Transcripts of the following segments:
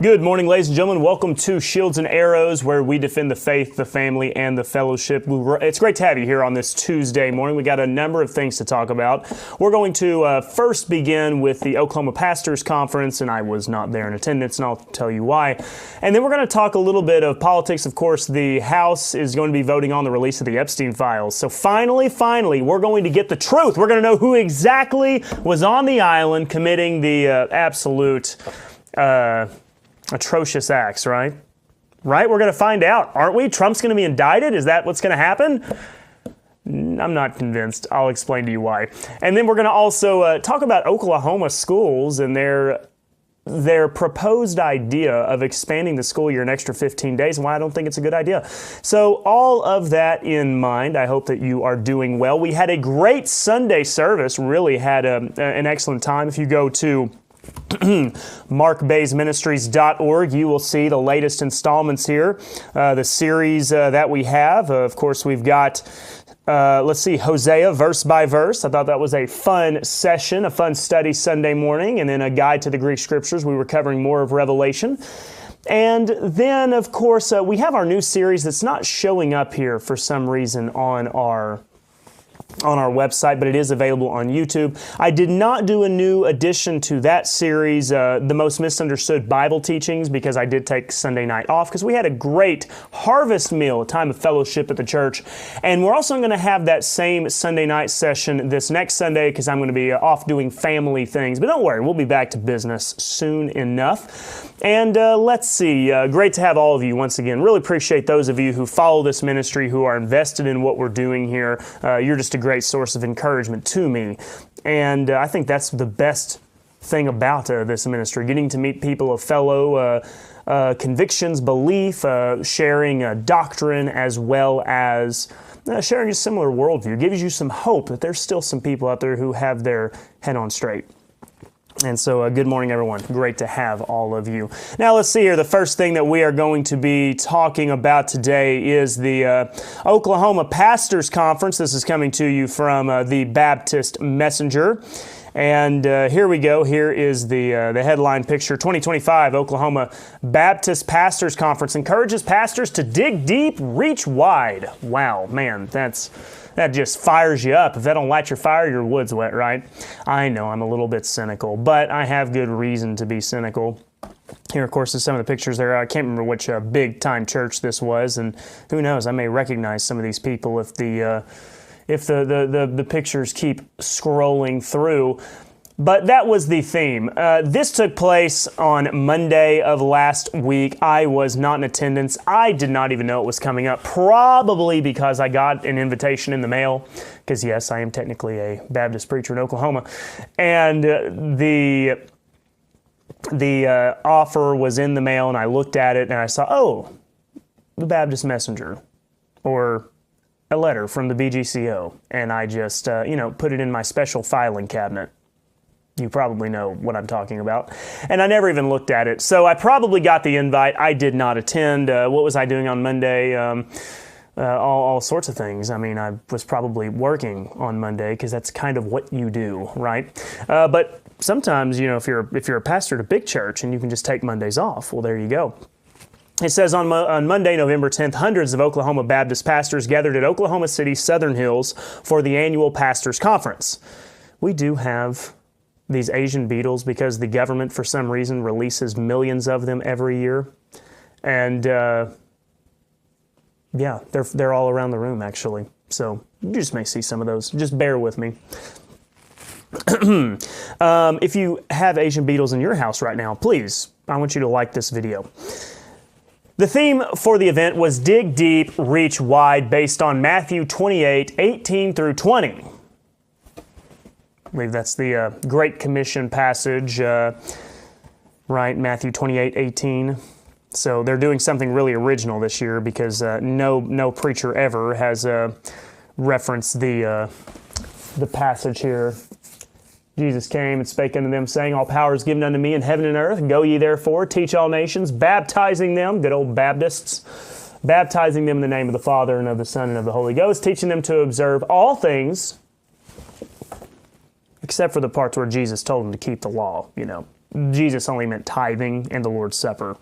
Good morning, ladies and gentlemen. Welcome to Shields and Arrows, where we defend the faith, the family, and the fellowship. It's great to have you here on this Tuesday morning. We got a number of things to talk about. We're going to first begin with the Oklahoma Pastors Conference, and I was not there in attendance, and I'll tell you why. And then we're going to talk a little bit of politics. Of course, the House is going to be voting on the release of the Epstein files. So finally, we're going to get the truth. We're going to know who exactly was on the island committing the absolute atrocious acts, right? Right? We're going to find out, aren't we? Trump's going to be indicted? Is that what's going to happen? I'm not convinced. I'll explain to you why. And then we're going to also talk about Oklahoma schools and their proposed idea of expanding the school year an extra 15 days and why I don't think it's a good idea. So all of that in mind, I hope that you are doing well. We had a great Sunday service, really had an excellent time. If you go to markbazeministries.org, you will see the latest installments here, the series that we have. Of course, we've got, Hosea verse by verse. I thought that was a fun session, a fun study Sunday morning, and then a guide to the Greek scriptures. We were covering more of Revelation. And then, of course, we have our new series that's not showing up here for some reason on our website, but it is available on YouTube. I did not do a new addition to that series, The Most Misunderstood Bible Teachings, because I did take Sunday night off because we had a great harvest meal, a time of fellowship at the church. And we're also going to have that same Sunday night session this next Sunday because I'm going to be off doing family things. But don't worry, we'll be back to business soon enough. And let's see, great to have all of you once again. Really appreciate those of you who follow this ministry, who are invested in what we're doing here. You're just a great source of encouragement to me. And I think that's the best thing about this ministry, getting to meet people of fellow convictions, belief, sharing doctrine, as well as sharing a similar worldview. It gives you some hope that there's still some people out there who have their head on straight. And so good morning, everyone. Great to have all of you. Now, let's see here. The first thing that we are going to be talking about today is the Oklahoma Pastors Conference. This is coming to you from the Baptist Messenger. And here we go. Here is the headline picture. 2025 Oklahoma Baptist Pastors Conference encourages pastors to dig deep, reach wide. Wow, man, that just fires you up. If that don't light your fire, your wood's wet, right? I know I'm a little bit cynical, but I have good reason to be cynical. Here, of course, is some of the pictures there. I can't remember which big-time church this was, and who knows, I may recognize some of these people if the pictures keep scrolling through. But that was the theme. This took place on Monday of last week. I was not in attendance. I did not even know it was coming up, probably because I got an invitation in the mail, because yes, I am technically a Baptist preacher in Oklahoma. And the offer was in the mail, and I looked at it, and I saw, oh, the Baptist Messenger, or a letter from the BGCO, and I just, put it in my special filing cabinet. You probably know what I'm talking about. And I never even looked at it. So I probably got the invite. I did not attend. What was I doing on Monday? All sorts of things. I mean, I was probably working on Monday because that's kind of what you do, right? But sometimes, if you're a pastor at a big church and you can just take Mondays off, well, there you go. It says on Monday, November 10th, hundreds of Oklahoma Baptist pastors gathered at Oklahoma City's Southern Hills for the annual Pastors Conference. We do have these Asian beetles because the government, for some reason, releases millions of them every year. And they're all around the room, actually. So you just may see some of those. Just bear with me. If you have Asian beetles in your house right now, please, I want you to like this video. The theme for the event was Dig Deep, Reach Wide, based on Matthew 28:18 through 20. I believe that's the Great Commission passage, right? Matthew 28:18. So they're doing something really original this year because no preacher ever has referenced the passage here. Jesus came and spake unto them, saying, all power is given unto me in heaven and earth. Go ye therefore, teach all nations, baptizing them, good old Baptists, baptizing them in the name of the Father and of the Son and of the Holy Ghost, teaching them to observe all things, except for the parts where Jesus told them to keep the law, Jesus only meant tithing and the Lord's Supper.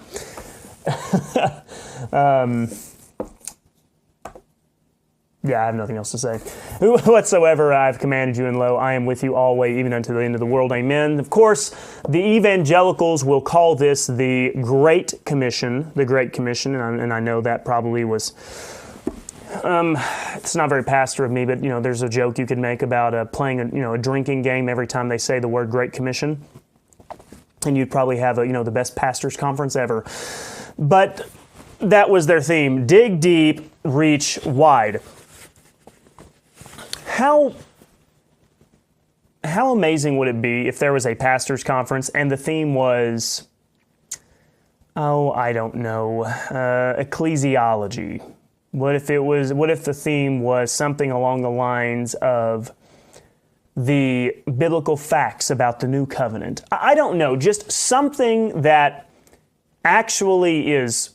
Yeah, I have nothing else to say. Whatsoever I've commanded you, and lo, I am with you always, even unto the end of the world. Amen. Of course, the evangelicals will call this the Great Commission, and I know that probably was, it's not very pastor of me, but, there's a joke you could make about playing a drinking game every time they say the word Great Commission, and you'd probably have the best pastors conference ever. But that was their theme: dig deep, reach wide. How amazing would it be if there was a pastor's conference and the theme was, I don't know, ecclesiology? What if the theme was something along the lines of the biblical facts about the new covenant? I don't know, just something that actually is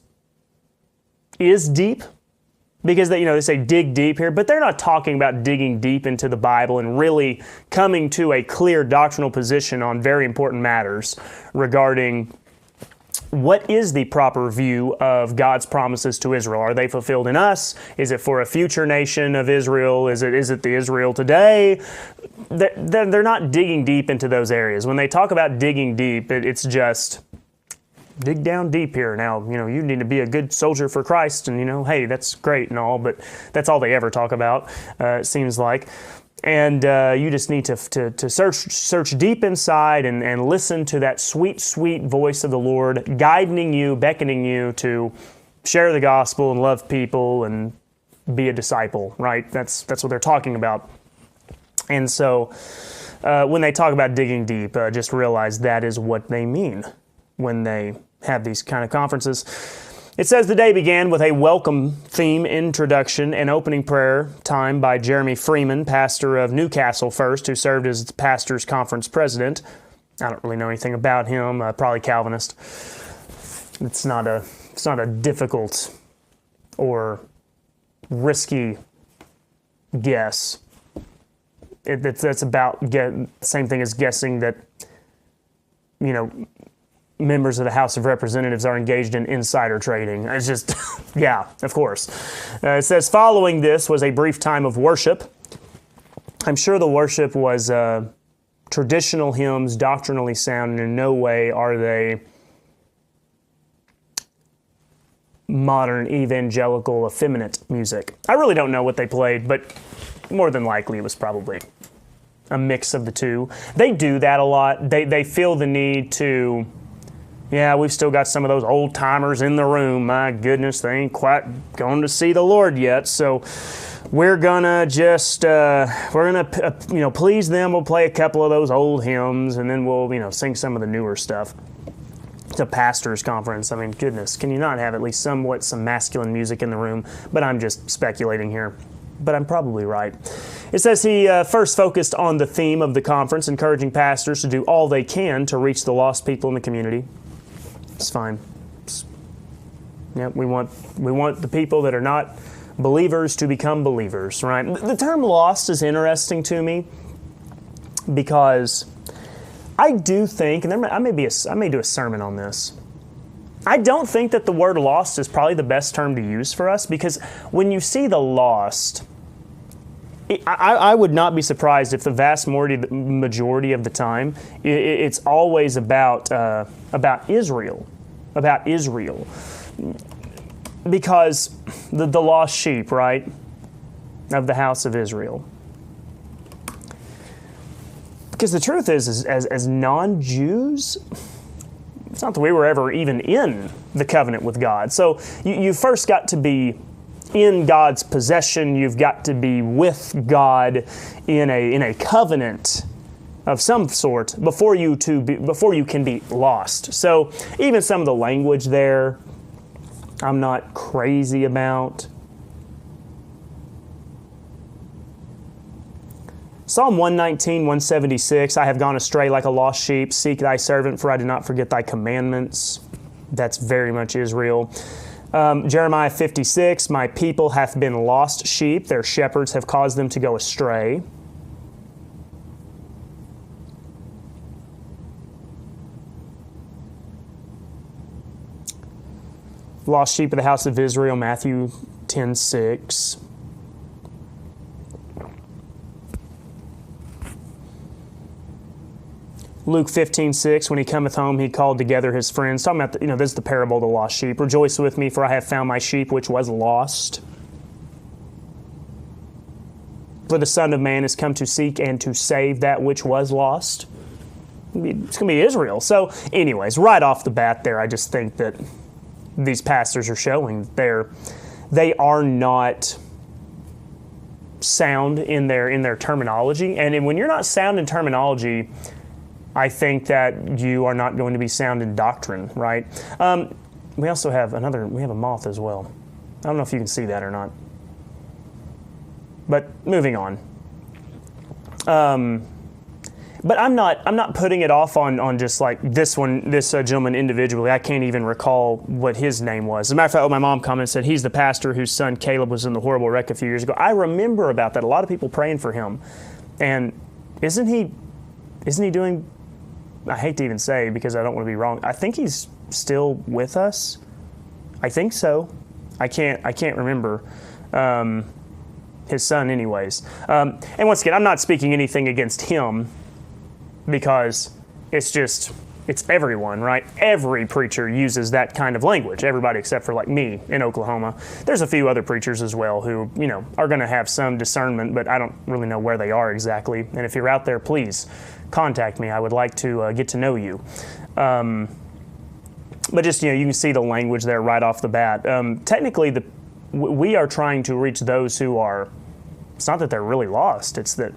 deep. Because they say dig deep here, but they're not talking about digging deep into the Bible and really coming to a clear doctrinal position on very important matters regarding what is the proper view of God's promises to Israel. Are they fulfilled in us? Is it for a future nation of Israel? Is it the Israel today? They're not digging deep into those areas. When they talk about digging deep, it's just dig down deep here. Now, you need to be a good soldier for Christ, and, hey, that's great and all, but that's all they ever talk about, it seems like. And you just need to search deep inside and listen to that sweet, sweet voice of the Lord guiding you, beckoning you to share the gospel and love people and be a disciple, right? That's what they're talking about. And so when they talk about digging deep, just realize that is what they mean when they have these kind of conferences. It says the day began with a welcome theme introduction and opening prayer time by Jeremy Freeman, pastor of Newcastle First, who served as the pastor's conference president. I don't really know anything about him, probably Calvinist. It's not a difficult or risky guess. That's about the same thing as guessing that, members of the House of Representatives are engaged in insider trading. It's just, yeah, of course. It says, following this was a brief time of worship. I'm sure the worship was traditional hymns, doctrinally sound, and in no way are they modern evangelical effeminate music. I really don't know what they played, but more than likely it was probably a mix of the two. They do that a lot. They feel the need to, yeah, we've still got some of those old timers in the room. My goodness, they ain't quite going to see the Lord yet. So we're gonna just please them. We'll play a couple of those old hymns, and then we'll sing some of the newer stuff. It's a pastor's conference. I mean, goodness, can you not have at least some masculine music in the room? But I'm just speculating here. But I'm probably right. It says he first focused on the theme of the conference, encouraging pastors to do all they can to reach the lost people in the community. It's fine. We want the people that are not believers to become believers, right? The term lost is interesting to me because I do think, and I may do a sermon on this. I don't think that the word lost is probably the best term to use for us, because when you see the lost, I would not be surprised if the vast majority of the time it's always about Israel, because the lost sheep, right, of the house of Israel. Because the truth is as non-Jews, it's not that we were ever even in the covenant with God. So you first got to be in God's possession. You've got to be with God in a covenant of some sort before you can be lost. So even some of the language there, I'm not crazy about. Psalm 119, 176, I have gone astray like a lost sheep. Seek thy servant, for I did not forget thy commandments. That's very much Israel. Jeremiah 56, my people hath been lost sheep. Their shepherds have caused them to go astray. Lost sheep of the house of Israel, Matthew 10:6. Luke 15:6, when he cometh home, he called together his friends. Talking about, this is the parable of the lost sheep. Rejoice with me, for I have found my sheep which was lost. For the Son of Man is come to seek and to save that which was lost. It's going to be Israel. So anyways, right off the bat there, I just think that these pastors are showing they are not sound in their terminology. And when you're not sound in terminology, I think that you are not going to be sound in doctrine, right? We also have we have a moth as well. I don't know if you can see that or not. But moving on. But I'm not putting it off on just like this gentleman individually. I can't even recall what his name was. As a matter of fact, my mom commented and said he's the pastor whose son Caleb was in the horrible wreck a few years ago. I remember about that. A lot of people praying for him. And isn't he doing, I hate to even say because I don't want to be wrong, I think he's still with us. I think so. I can't remember. His son anyways. And once again, I'm not speaking anything against him because it's everyone, right? Every preacher uses that kind of language, everybody except for like me in Oklahoma. There's a few other preachers as well who, are going to have some discernment, but I don't really know where they are exactly. And if you're out there, please contact me. I would like to get to know you. But just, you can see the language there right off the bat. Technically, we are trying to reach those who are, it's not that they're really lost, it's that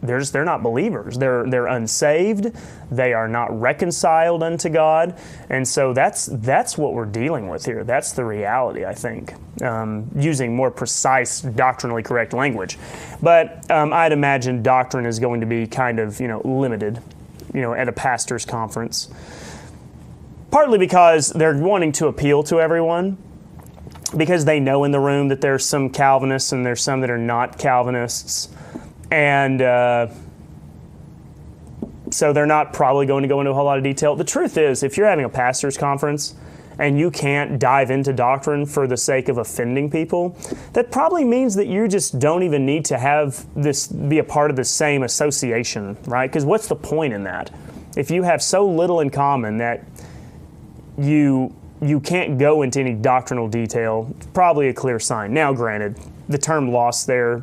they're not believers. They're unsaved. They are not reconciled unto God. And so that's what we're dealing with here. That's the reality, I think, using more precise, doctrinally correct language. But I'd imagine doctrine is going to be kind of, limited, at a pastor's conference. Partly because they're wanting to appeal to everyone, because they know in the room that there's some Calvinists and there's some that are not Calvinists. And so they're not probably going to go into a whole lot of detail. The truth is, if you're having a pastor's conference and you can't dive into doctrine for the sake of offending people, that probably means that you just don't even need to have this be a part of the same association, right? Because what's the point in that? If you have so little in common that you can't go into any doctrinal detail, probably a clear sign. Now, granted, the term lost there,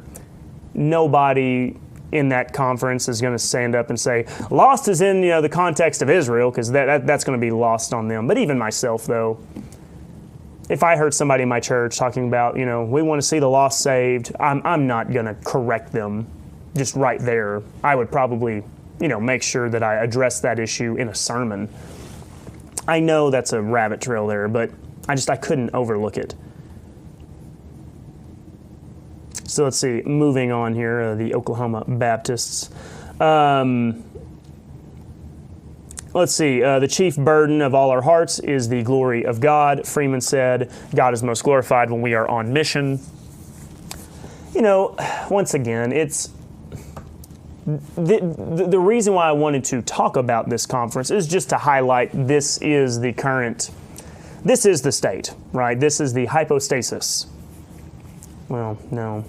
nobody in that conference is going to stand up and say, lost is in the context of Israel, because that's going to be lost on them. But even myself, though, if I heard somebody in my church talking about, we want to see the lost saved, I'm not going to correct them just right there. I would probably, make sure that I address that issue in a sermon. I know that's a rabbit trail there, but I couldn't overlook it. So let's see, moving on here, the Oklahoma Baptists. Let's see, the chief burden of all our hearts is the glory of God. Freeman said, God is most glorified when we are on mission. Once again, it's the reason why I wanted to talk about this conference is just to highlight this is the state, right? This is the hypostasis. Well, no.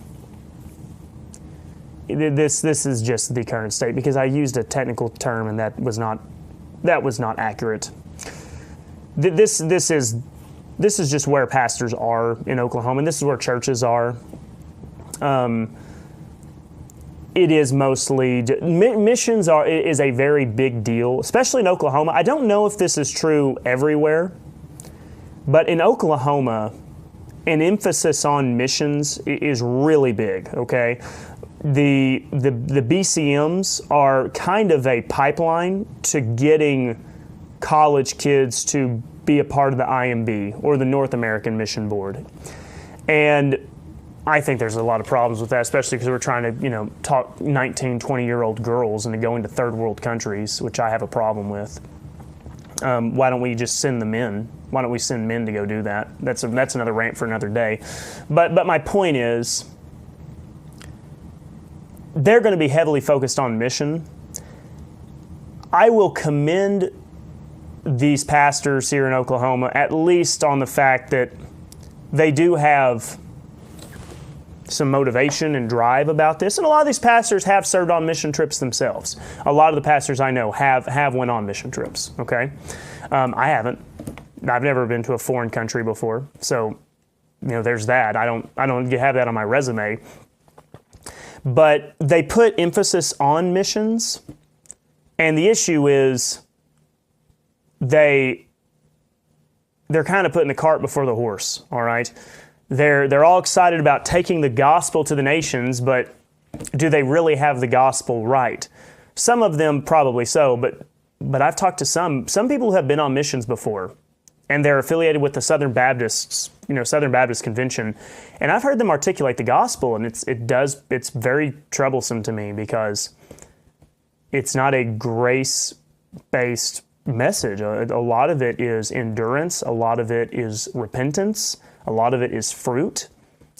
This is just the current state, because I used a technical term and that was not accurate. This is just where pastors are in Oklahoma, and this is where churches are. It is mostly missions is a very big deal, especially in Oklahoma. I don't know if this is true everywhere, but in Oklahoma, an emphasis on missions is really big. Okay, the BCMs are kind of a pipeline to getting college kids to be a part of the IMB, or the North American Mission Board, and I think there's a lot of problems with that, especially because we're trying to, talk 19, 20-year-old girls into going to third world countries, which I have a problem with. Why don't we just send them in? Why don't we send men to go do that? That's another rant for another day. But my point is, they're going to be heavily focused on mission. I will commend these pastors here in Oklahoma, at least on the fact that they do have some motivation and drive about this. And a lot of these pastors have served on mission trips themselves. A lot of the pastors I know have went on mission trips, okay? I haven't. I've never been to a foreign country before. So, there's that. I don't have that on my resume. But they put emphasis on missions, and the issue is they're kind of putting the cart before the horse, all right? They're all excited about taking the gospel to the nations, but do they really have the gospel right? Some of them probably so, but I've talked to some people who have been on missions before, and they're affiliated with the Southern Baptists, Southern Baptist Convention, and I've heard them articulate the gospel, and it's very troublesome to me because it's not a grace-based message. A lot of it is endurance, a lot of it is repentance, a lot of it is fruit.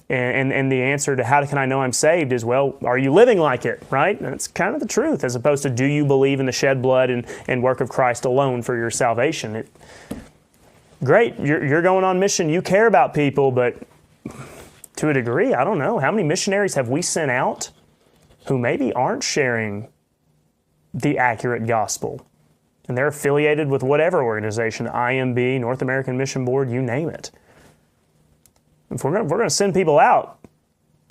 And the answer to how can I know I'm saved is, well, are you living like it, right? And it's kind of the truth, as opposed to do you believe in the shed blood and work of Christ alone for your salvation? Great, you're going on mission, you care about people, but to a degree, I don't know. How many missionaries have we sent out who maybe aren't sharing the accurate gospel? And they're affiliated with whatever organization, IMB, North American Mission Board, you name it. If we're going to send people out,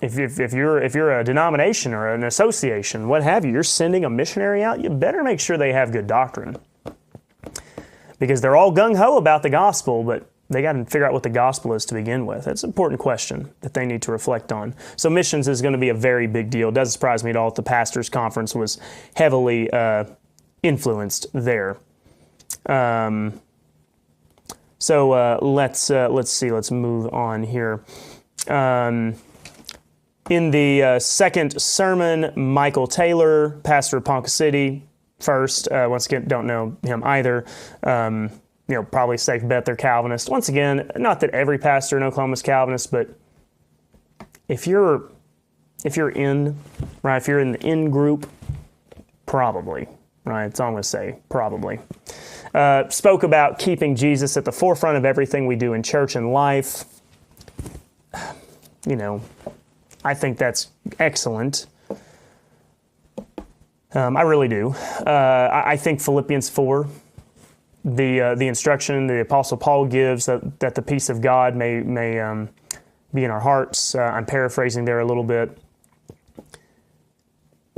if you're a denomination or an association, what have you, you're sending a missionary out, you better make sure they have good doctrine. Because they're all gung-ho about the gospel, but they got to figure out what the gospel is to begin with. That's an important question that they need to reflect on. So missions is going to be a very big deal. It doesn't surprise me at all that the pastors' conference was heavily influenced there. So let's see. Let's move on here. In the second sermon, Michael Taylor, pastor of Ponca City, first. Once again, don't know him either. Probably safe bet they're Calvinist. Once again, not that every pastor in Oklahoma is Calvinist, but if you're in the in group, probably. Right, it's all I'm going to say, probably. Spoke about keeping Jesus at the forefront of everything we do in church and life. I think that's excellent. I really do. I think Philippians 4, the instruction the Apostle Paul gives that the peace of God may be in our hearts. I'm paraphrasing there a little bit.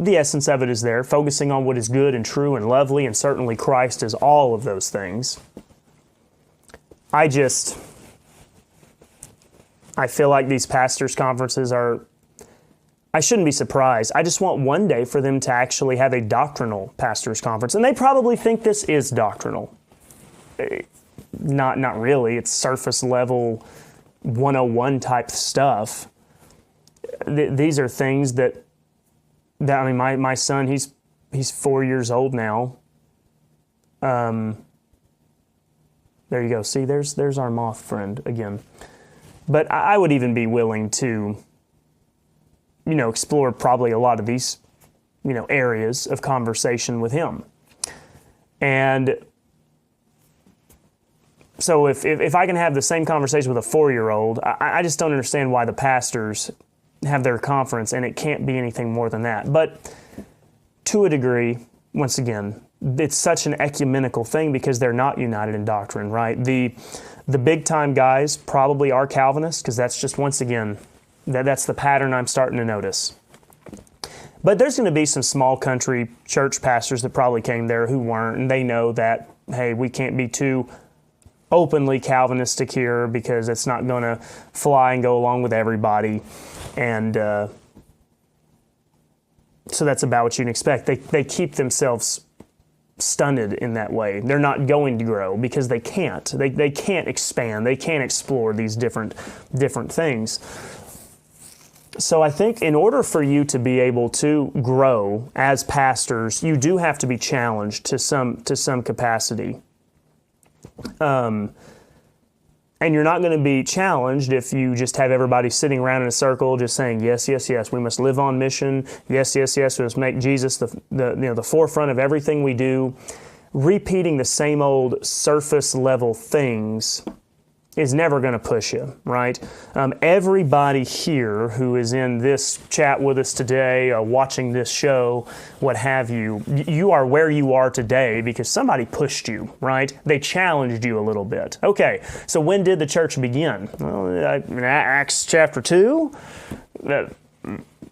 The essence of it is there, focusing on what is good and true and lovely, and certainly Christ is all of those things. I feel like these pastors' conferences I shouldn't be surprised. I just want one day for them to actually have a doctrinal pastors' conference, and they probably think this is doctrinal. Not really. It's surface level 101 type stuff. These are things that my son, he's 4 years old now. There you go. See, there's our moth friend again. But I would even be willing to, explore probably a lot of these, areas of conversation with him. And so if I can have the same conversation with a 4-year-old, I just don't understand why the pastors have their conference and it can't be anything more than that. But to a degree, once again, it's such an ecumenical thing because they're not united in doctrine, right? The big time guys probably are Calvinists because that's just, once again, that's the pattern I'm starting to notice. But there's going to be some small country church pastors that probably came there who weren't, and they know that, hey, we can't be too openly Calvinistic here because it's not going to fly and go along with everybody. And so that's about what you can expect. They keep themselves stunted in that way. They're not going to grow because they can't. They can't expand. They can't explore these different things. So I think in order for you to be able to grow as pastors, you do have to be challenged to some capacity. And you're not going to be challenged if you just have everybody sitting around in a circle just saying, yes, yes, yes, we must live on mission. Yes, yes, yes, we must make Jesus the forefront of everything we do. Repeating the same old surface level things is never going to push you, right? Everybody here who is in this chat with us today, watching this show, what have you, you are where you are today because somebody pushed you, right? They challenged you a little bit. Okay, so when did the church begin? Well, in Acts chapter 2,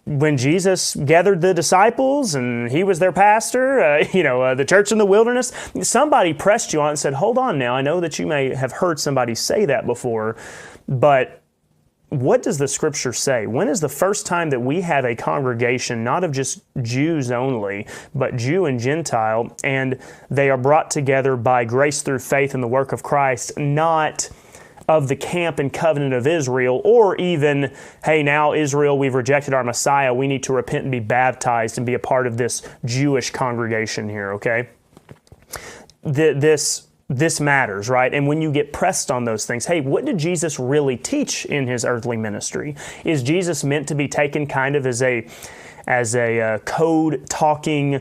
when Jesus gathered the disciples and he was their pastor, the church in the wilderness, somebody pressed you on and said, hold on now, I know that you may have heard somebody say that before, but what does the scripture say? When is the first time that we have a congregation, not of just Jews only, but Jew and Gentile, and they are brought together by grace through faith in the work of Christ, not of the camp and covenant of Israel, or even, hey, now Israel, we've rejected our Messiah, we need to repent and be baptized and be a part of this Jewish congregation here, okay? This matters, right? And when you get pressed on those things, hey, what did Jesus really teach in his earthly ministry? Is Jesus meant to be taken kind of as a code-talking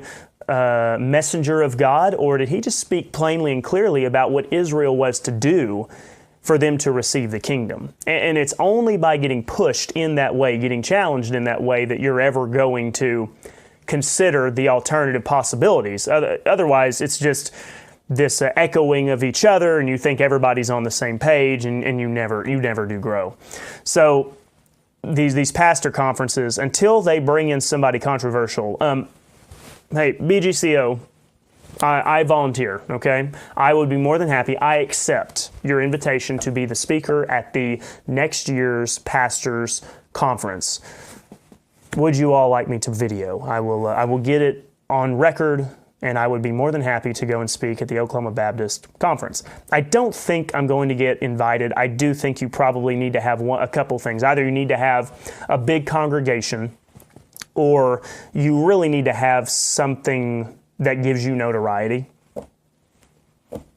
messenger of God, or did he just speak plainly and clearly about what Israel was to do for them to receive the kingdom? And it's only by getting pushed in that way, getting challenged in that way, that you're ever going to consider the alternative possibilities. Otherwise, it's just this echoing of each other, and you think everybody's on the same page, and you never do grow. So these pastor conferences, until they bring in somebody controversial, hey, BGCO, I volunteer, okay? I would be more than happy. I accept your invitation to be the speaker at the next year's pastors conference. Would you all like me to video? I will get it on record, and I would be more than happy to go and speak at the Oklahoma Baptist Conference. I don't think I'm going to get invited. I do think you probably need to have a couple things. Either you need to have a big congregation, or you really need to have something that gives you notoriety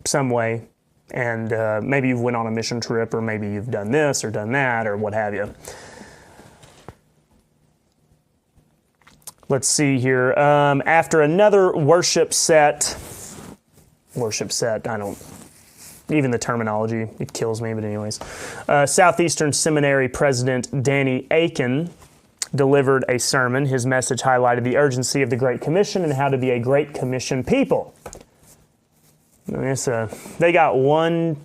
some way, and maybe you've went on a mission trip, or maybe you've done this or done that, or what have you. Let's see here. After another worship set, I don't, even the terminology, it kills me, but anyways. Southeastern Seminary President Danny Aiken delivered a sermon. His message highlighted the urgency of the Great Commission and how to be a Great Commission people. They got one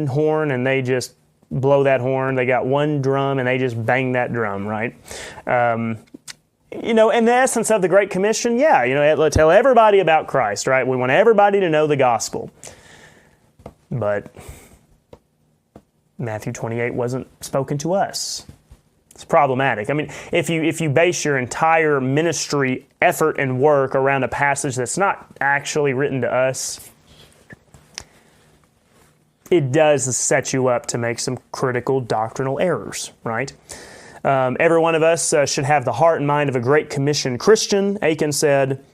horn and they just blow that horn. They got one drum and they just bang that drum, right? In the essence of the Great Commission, tell everybody about Christ, right? We want everybody to know the gospel. But Matthew 28 wasn't spoken to us. It's problematic. I mean, if you base your entire ministry effort and work around a passage that's not actually written to us, it does set you up to make some critical doctrinal errors, right? Every one of us should have the heart and mind of a Great Commission Christian, Aiken said.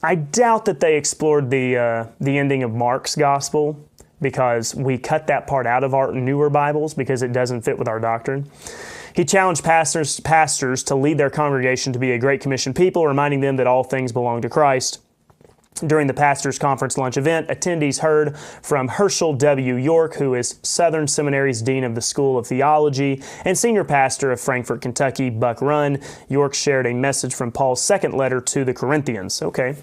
I doubt that they explored the ending of Mark's gospel, because we cut that part out of our newer Bibles because it doesn't fit with our doctrine. He challenged pastors to lead their congregation to be a Great Commission people, reminding them that all things belong to Christ. During the Pastors Conference lunch event, attendees heard from Herschel W. York, who is Southern Seminary's Dean of the School of Theology and Senior Pastor of Frankfort, Kentucky, Buck Run. York shared a message from Paul's second letter to the Corinthians. Okay.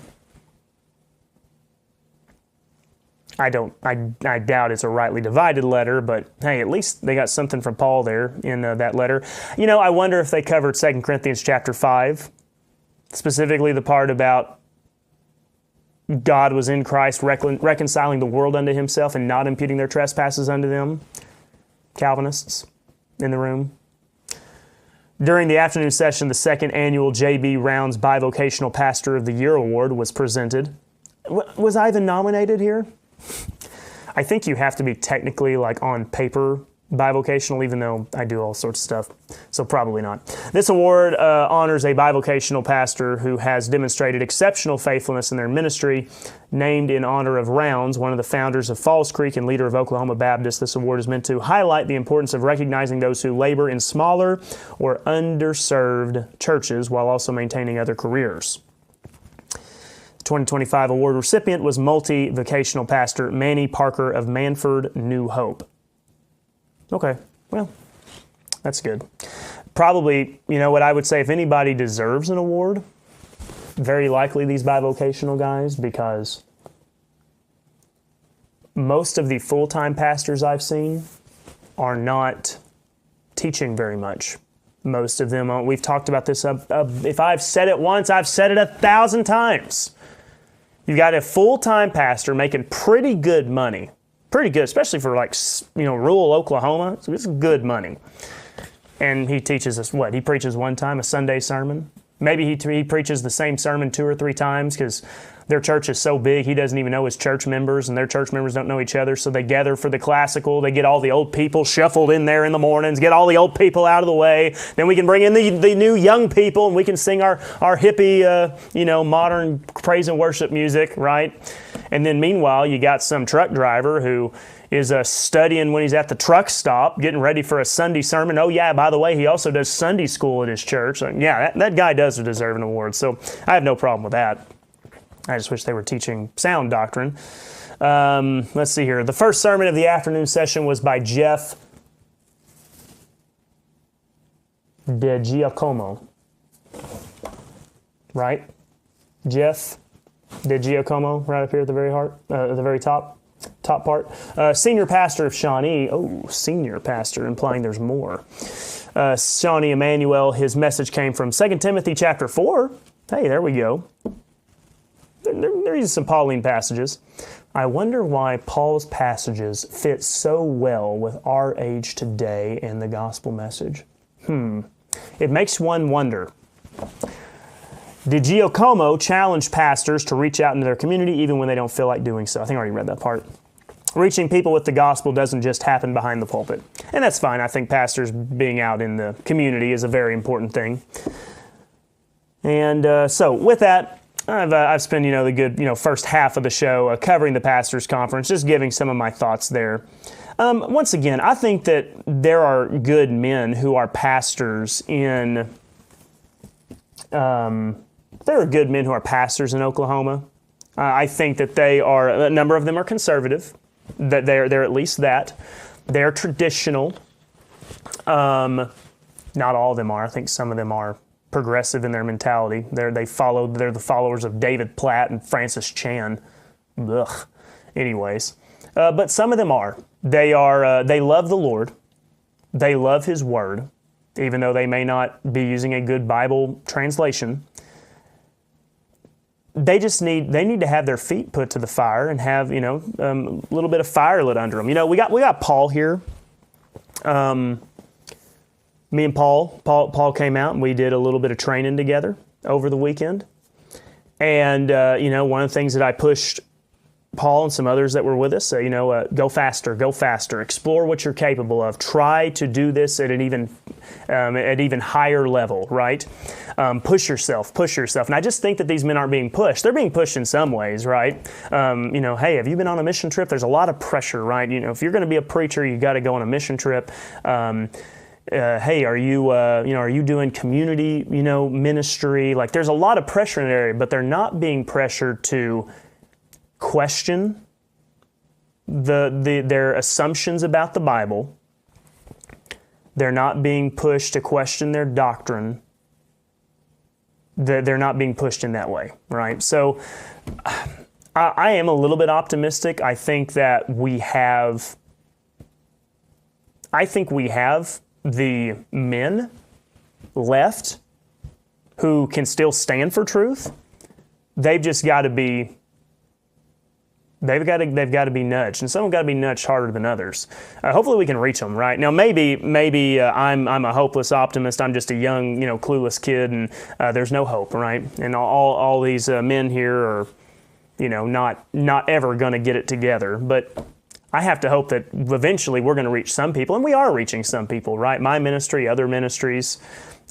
I doubt it's a rightly divided letter, but hey, at least they got something from Paul there in that letter. I wonder if they covered 2 Corinthians chapter 5, specifically the part about God was in Christ reconciling the world unto himself and not imputing their trespasses unto them. Calvinists in the room. During the afternoon session, the second annual J.B. Rounds Bivocational Pastor of the Year Award was presented. Was I even nominated here? I think you have to be technically on paper bivocational, even though I do all sorts of stuff, so probably not. This award honors a bivocational pastor who has demonstrated exceptional faithfulness in their ministry. Named in honor of Rounds, one of the founders of Falls Creek and leader of Oklahoma Baptist, this award is meant to highlight the importance of recognizing those who labor in smaller or underserved churches while also maintaining other careers. 2025 award recipient was multi-vocational pastor Manny Parker of Manford, New Hope. Okay, well, that's good. Probably, what I would say, if anybody deserves an award, very likely these bivocational guys, because most of the full-time pastors I've seen are not teaching very much. Most of them, we've talked about this, if I've said it once, I've said it 1,000 times. You've got a full-time pastor making pretty good money. Pretty good, especially for rural Oklahoma. So it's good money. And he teaches us what? He preaches one time, a Sunday sermon. Maybe he preaches the same sermon 2 or 3 times because their church is so big he doesn't even know his church members, and their church members don't know each other. So they gather for the classical. They get all the old people shuffled in there in the mornings, get all the old people out of the way. Then we can bring in the new young people, and we can sing our hippie, modern praise and worship music, right? And then meanwhile, you got some truck driver who is studying when he's at the truck stop, getting ready for a Sunday sermon. Oh yeah, by the way, he also does Sunday school at his church. So, yeah, that guy does deserve an award. So I have no problem with that. I just wish they were teaching sound doctrine. Let's see here. The first sermon of the afternoon session was by Jeff DeGiacomo. Right? Jeff DeGiacomo, right up here at the very top part. Senior pastor of Shawnee. Oh, senior pastor, implying there's more. Shawnee Emmanuel, his message came from 2 Timothy chapter 4. Hey, there we go. There's some Pauline passages. I wonder why Paul's passages fit so well with our age today and the gospel message. It makes one wonder. DeGiacomo challenged pastors to reach out into their community even when they don't feel like doing so. I think I already read that part. Reaching people with the gospel doesn't just happen behind the pulpit. And that's fine. I think pastors being out in the community is a very important thing. And so with that, I've spent, the good, first half of the show covering the pastors' conference, just giving some of my thoughts there. Once again, I think that there are good men who are pastors in, there are good men who are pastors in Oklahoma. I think that a number of them are conservative, that they're at least that. They're traditional. Not all of them are. I think some of them are progressive in their mentality. They're the followers of David Platt and Francis Chan. Ugh. Anyways, but some of them are. They love the Lord. They love His Word, even though they may not be using a good Bible translation. They need to have their feet put to the fire and have, a little bit of fire lit under them. We got Paul here. Me and Paul came out and we did a little bit of training together over the weekend. And, one of the things that I pushed Paul and some others that were with us, go faster, explore what you're capable of, try to do this at an even higher level, right? Push yourself. And I just think that these men aren't being pushed. They're being pushed in some ways, right? Hey, have you been on a mission trip? There's a lot of pressure, right? If you're going to be a preacher, you got to go on a mission trip. Hey, are you doing community, ministry? Like, there's a lot of pressure in that area, but they're not being pressured to question their assumptions about the Bible. They're not being pushed to question their doctrine. They're not being pushed in that way, right? So I am a little bit optimistic. I think that we have the men left who can still stand for truth. They've just got to be They've got to be nudged, and some have got to be nudged harder than others. Hopefully, we can reach them. Right now, maybe I'm a hopeless optimist. I'm just a young, clueless kid, and there's no hope. Right, and all these men here are, not ever going to get it together. But I have to hope that eventually we're going to reach some people, and we are reaching some people. Right, my ministry, other ministries,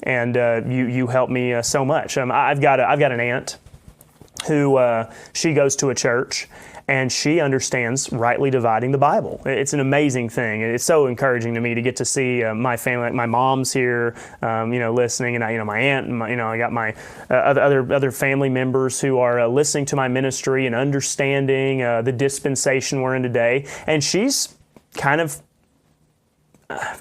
and you help me so much. I've got an aunt who she goes to a church, and she understands rightly dividing the Bible. It's an amazing thing. It's so encouraging to me to get to see my family. My mom's here, listening, and my aunt, and I got my other family members who are listening to my ministry and understanding the dispensation we're in today. And she's kind of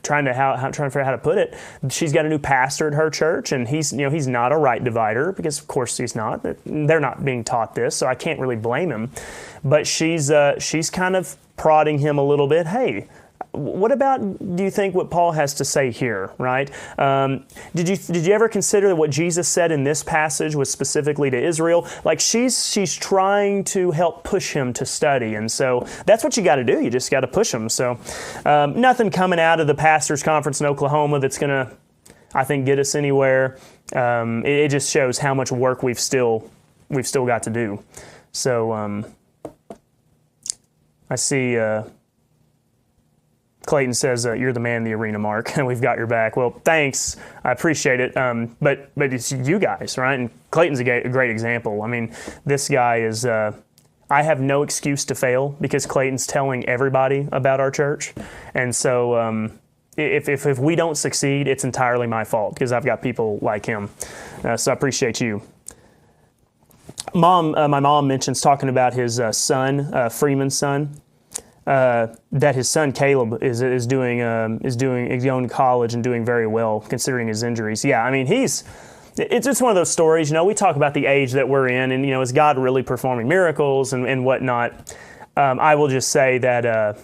trying to figure out how to put it. She's got a new pastor at her church, and he's not a right divider, because of course he's not. They're not being taught this, so I can't really blame him. But she's kind of prodding him a little bit. Hey, what about, do you think, what Paul has to say here, right? Did you ever consider that what Jesus said in this passage was specifically to Israel? Like, she's trying to help push him to study, and so that's what you got to do. You just got to push him. So nothing coming out of the pastors' conference in Oklahoma that's going to, I think, get us anywhere. It just shows how much work we've still got to do. So I see. Clayton says, you're the man in the arena, Mark, and we've got your back. Well, thanks. I appreciate it. But it's you guys, right? And Clayton's a great example. I mean, this guy is, I have no excuse to fail, because Clayton's telling everybody about our church. And so if we don't succeed, it's entirely my fault, because I've got people like him. So I appreciate you. My mom mentions talking about his son, Freeman's son. That his son Caleb is going to college and doing very well considering his injuries. Yeah, I mean, it's one of those stories. We talk about the age that we're in, and is God really performing miracles and whatnot? I will just say that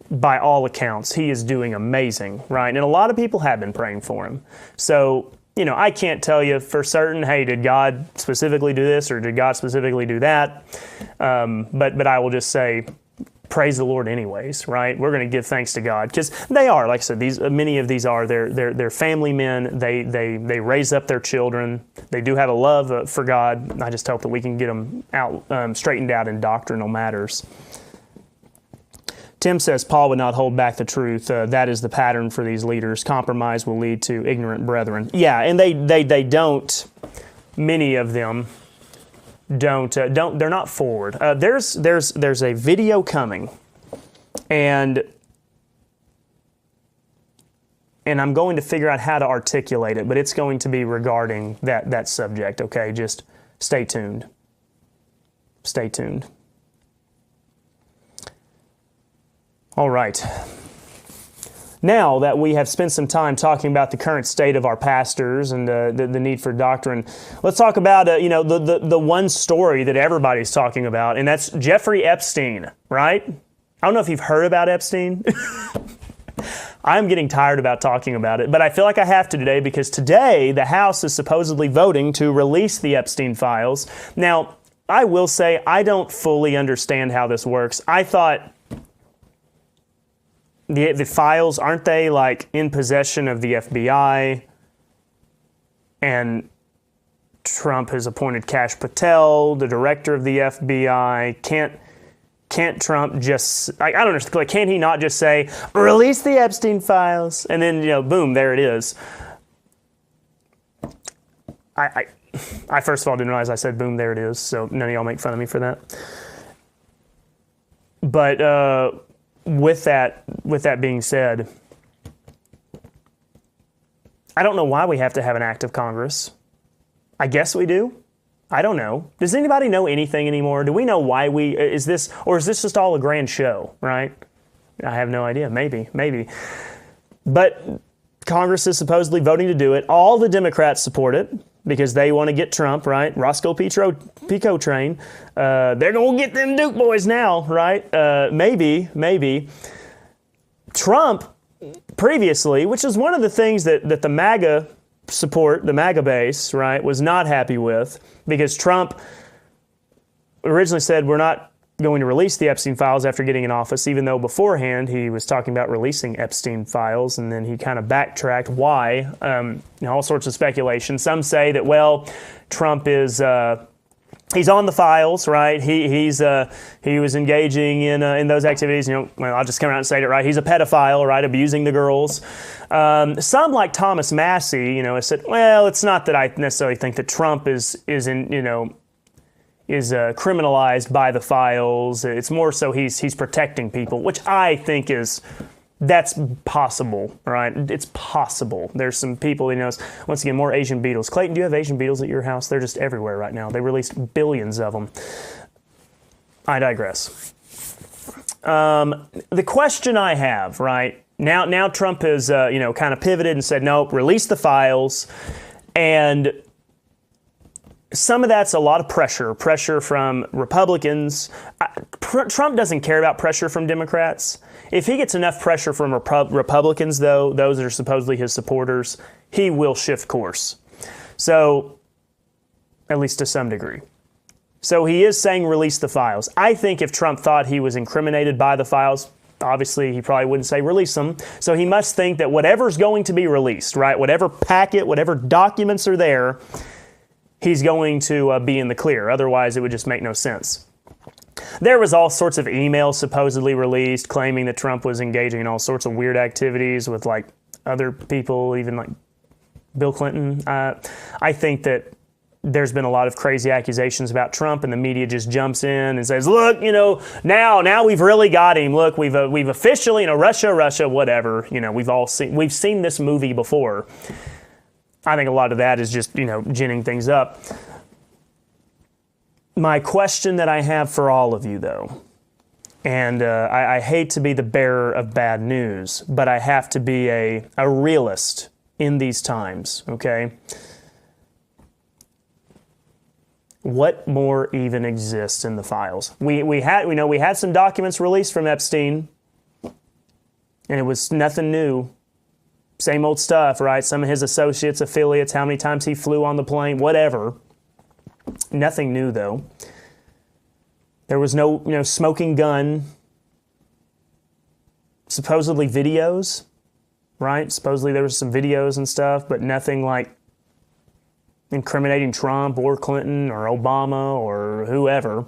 by all accounts, he is doing amazing, right? And a lot of people have been praying for him. So I can't tell you for certain, hey, did God specifically do this or did God specifically do that? But I will just say, praise the Lord anyways, right? We're going to give thanks to God, because they are, like I said, many of these are, they're family men. They raise up their children. They do have a love for God. I just hope that we can get them out, straightened out in doctrinal matters. Tim says Paul would not hold back the truth. That is the pattern for these leaders. Compromise will lead to ignorant brethren. Yeah, and they don't. Many of them don't. They're not forward. There's a video coming, and I'm going to figure out how to articulate it, but it's going to be regarding that subject. Okay, just stay tuned. Stay tuned. All right. Now that we have spent some time talking about the current state of our pastors and the need for doctrine, let's talk about the one story that everybody's talking about, and that's Jeffrey Epstein, right? I don't know if you've heard about Epstein. I'm getting tired about talking about it, but I feel like I have to today, because today the House is supposedly voting to release the Epstein files. Now, I will say I don't fully understand how this works. I thought the files, aren't they like in possession of the FBI, and Trump has appointed Kash Patel, the director of the FBI. Can't Trump just, I don't understand, like, can't he not just say, release the Epstein files, and then, boom, there it is. I first of all didn't realize I said boom, there it is, so none of y'all make fun of me for that. But with that being said, I don't know why we have to have an act of Congress. I guess we do. I don't know. Does anybody know anything anymore? Do we know why is this just all a grand show, right? I have no idea. Maybe. But Congress is supposedly voting to do it. All the Democrats support it because they want to get Trump, right? Roscoe Pico train. They're going to get them Duke boys now, right? Maybe. Trump previously, which is one of the things that the MAGA support, the MAGA base, right, was not happy with, because Trump originally said we're not going to release the Epstein files after getting in office, even though beforehand he was talking about releasing Epstein files, and then he kind of backtracked why. All sorts of speculation. Some say that, well, Trump is He's on the files, right? He was engaging in those activities. Well, I'll just come out and say it, right? He's a pedophile, right? Abusing the girls. Some, like Thomas Massey, have said, well, it's not that I necessarily think that Trump is criminalized by the files. It's more so he's protecting people, which I think that's possible, right? It's possible. There's some people, once again, more Asian beetles. Clayton, do you have Asian beetles at your house? They're just everywhere right now. They released billions of them. I digress. The question I have, right, now Trump has, kind of pivoted and said, nope, release the files. And some of that's a lot of pressure from Republicans. Trump doesn't care about pressure from Democrats. If he gets enough pressure from Republicans, though, those that are supposedly his supporters, he will shift course. So, at least to some degree. So he is saying release the files. I think if Trump thought he was incriminated by the files, obviously he probably wouldn't say release them. So he must think that whatever's going to be released, right, whatever packet, whatever documents are there, he's going to be in the clear. Otherwise, it would just make no sense. There was all sorts of emails supposedly released claiming that Trump was engaging in all sorts of weird activities with like other people, even like Bill Clinton. I think that there's been a lot of crazy accusations about Trump, and the media just jumps in and says, look, now we've really got him. Look, we've officially, Russia, whatever. We've seen this movie before. I think a lot of that is just, ginning things up. My question that I have for all of you, though, and I hate to be the bearer of bad news, but I have to be a realist in these times, okay? What more even exists in the files? We had some documents released from Epstein, and it was nothing new. Same old stuff, right? Some of his associates, affiliates, how many times he flew on the plane, whatever. Nothing new, though. There was no, smoking gun. Supposedly videos, right? Supposedly there was some videos and stuff, but nothing like incriminating Trump or Clinton or Obama or whoever.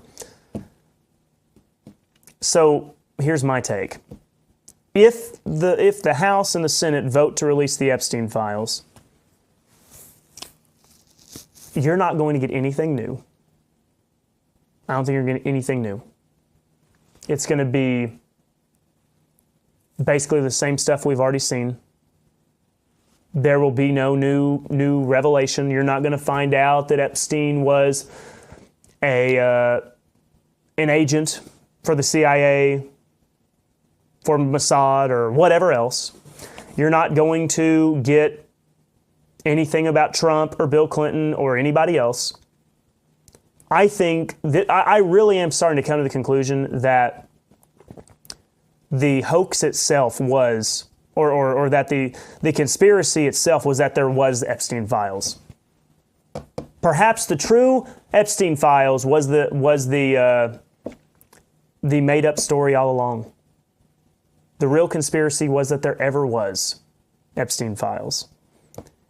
So here's my take. If the House and the Senate vote to release the Epstein files, you're not going to get anything new. I don't think you're going to get anything new. It's going to be basically the same stuff we've already seen. There will be no new revelation. You're not going to find out that Epstein was an agent for the CIA, for Mossad, or whatever else. You're not going to get anything about Trump or Bill Clinton or anybody else. I think that I really am starting to come to the conclusion that the hoax itself was, or that the conspiracy itself was that there was Epstein files. Perhaps the true Epstein files was the made-up story all along. The real conspiracy was that there ever was Epstein files.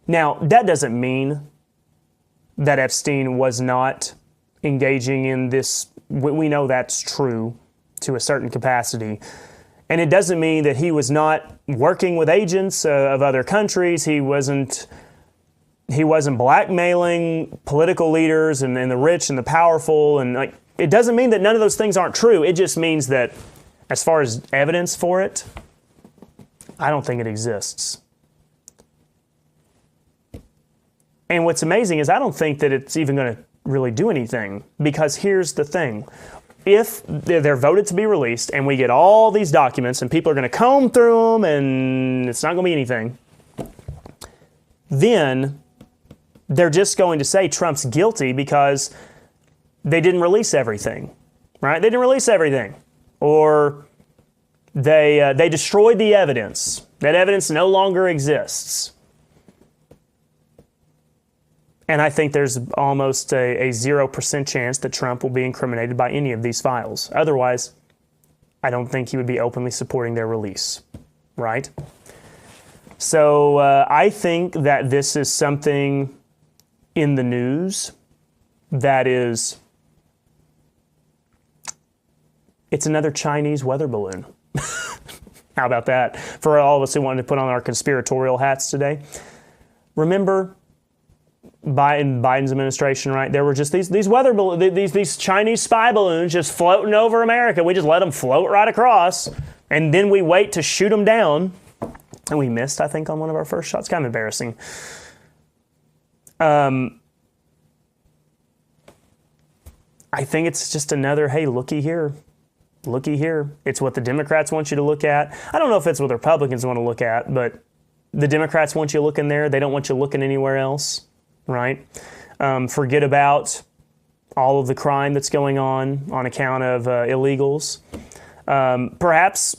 Now, that doesn't mean that Epstein was not engaging in this. We know that's true to a certain capacity. And it doesn't mean that he was not working with agents of other countries. He wasn't blackmailing political leaders and the rich and the powerful. And it doesn't mean that none of those things aren't true. It just means that as far as evidence for it, I don't think it exists. And what's amazing is I don't think that it's even going to really do anything, because here's the thing. If they're voted to be released and we get all these documents and people are going to comb through them and it's not going to be anything, then they're just going to say Trump's guilty because they didn't release everything, right? They didn't release everything. Or they destroyed the evidence. That evidence no longer exists. And I think there's almost a 0% chance that Trump will be incriminated by any of these files. Otherwise, I don't think he would be openly supporting their release, right? So I think that this is something in the news that is It's another Chinese weather balloon. How about that? For all of us who wanted to put on our conspiratorial hats today. Remember Biden's administration, right? There were just these weather balloons, these Chinese spy balloons just floating over America. We just let them float right across, and then we wait to shoot them down. And we missed, I think, on one of our first shots. Kind of embarrassing. I think it's just another, hey, looky here. Looky here. It's what the Democrats want you to look at. I don't know if it's what the Republicans want to look at, but the Democrats want you looking there. They don't want you looking anywhere else, right? Forget about all of the crime that's going on account of illegals. Perhaps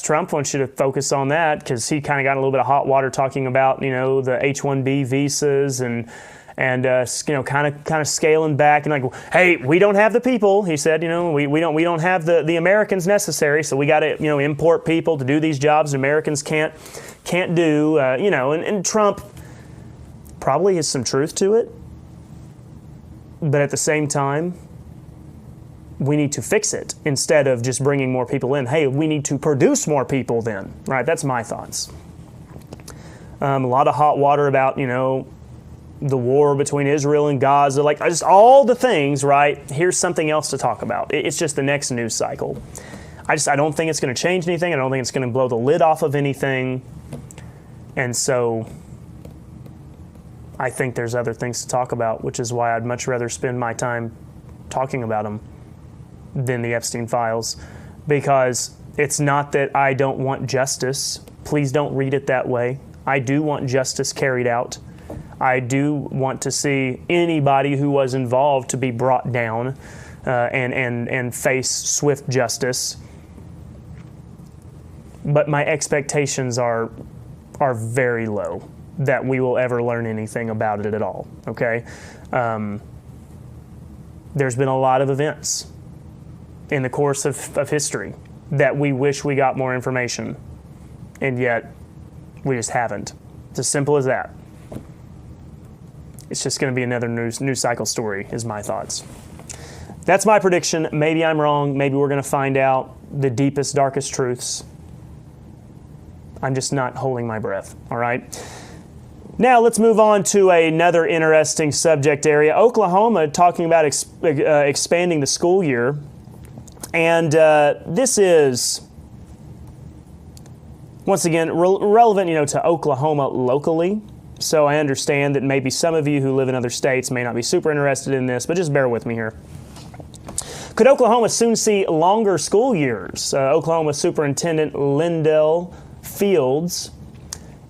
Trump wants you to focus on that because he kind of got a little bit of hot water talking about, the H-1B visas and kind of scaling back and like, hey, we don't have the people. He said, we don't have the Americans necessary, so we got to import people to do these jobs that Americans can't do. And Trump probably has some truth to it, but at the same time, we need to fix it instead of just bringing more people in. Hey, we need to produce more people then, right? That's my thoughts. A lot of hot water about, the war between Israel and Gaza, like just all the things, right? Here's something else to talk about. It's just the next news cycle. I don't think it's going to change anything. I don't think it's going to blow the lid off of anything. And so I think there's other things to talk about, which is why I'd much rather spend my time talking about them than the Epstein files, because it's not that I don't want justice. Please don't read it that way. I do want justice carried out. I do want to see anybody who was involved to be brought down and face swift justice. But my expectations are very low that we will ever learn anything about it at all, okay? There's been a lot of events in the course of history that we wish we got more information, and yet we just haven't. It's as simple as that. It's just going to be another news cycle story, is my thoughts. That's my prediction. Maybe I'm wrong. Maybe we're going to find out the deepest, darkest truths. I'm just not holding my breath, all right? Now let's move on to another interesting subject area. Oklahoma talking about expanding the school year. And this is, once again, relevant, to Oklahoma locally. So I understand that maybe some of you who live in other states may not be super interested in this, but just bear with me here. Could Oklahoma soon see longer school years? Oklahoma Superintendent Lindell Fields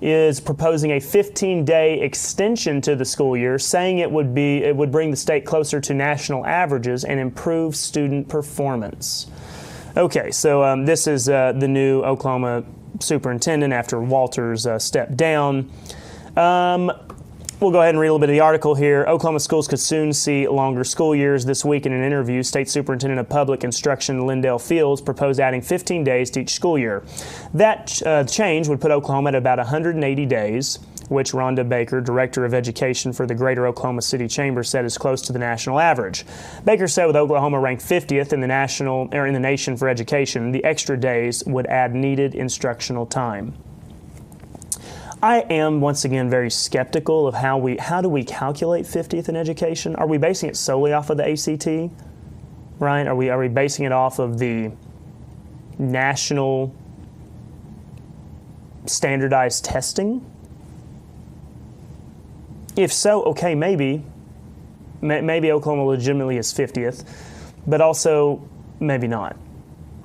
is proposing a 15-day extension to the school year, saying it would bring the state closer to national averages and improve student performance. Okay, so this is the new Oklahoma superintendent after Walters stepped down. We'll go ahead and read a little bit of the article here. Oklahoma schools could soon see longer school years. This week in an interview, State Superintendent of Public Instruction Lindell Fields proposed adding 15 days to each school year. That change would put Oklahoma at about 180 days, which Rhonda Baker, Director of Education for the Greater Oklahoma City Chamber, said is close to the national average. Baker said with Oklahoma ranked 50th in the nation for education, the extra days would add needed instructional time. I am, once again, very skeptical of how do we calculate 50th in education? Are we basing it solely off of the ACT? Right? Are we basing it off of the national standardized testing? If so, okay, maybe Oklahoma legitimately is 50th, but also maybe not.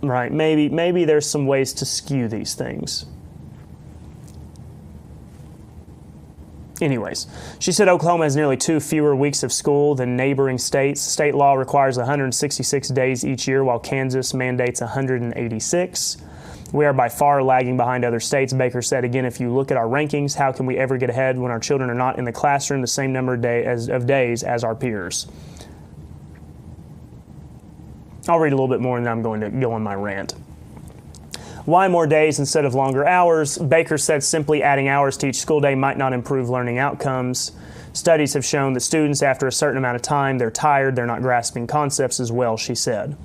Right? Maybe there's some ways to skew these things. Anyways, she said Oklahoma has nearly 2 fewer weeks of school than neighboring states. State law requires 166 days each year, while Kansas mandates 186. We are by far lagging behind other states, Baker said. Again, if you look at our rankings, how can we ever get ahead when our children are not in the classroom the same number of days as our peers? I'll read a little bit more and then I'm going to go on my rant. Why more days instead of longer hours? Baker said simply adding hours to each school day might not improve learning outcomes. Studies have shown that students, after a certain amount of time, they're tired, they're not grasping concepts as well, she said.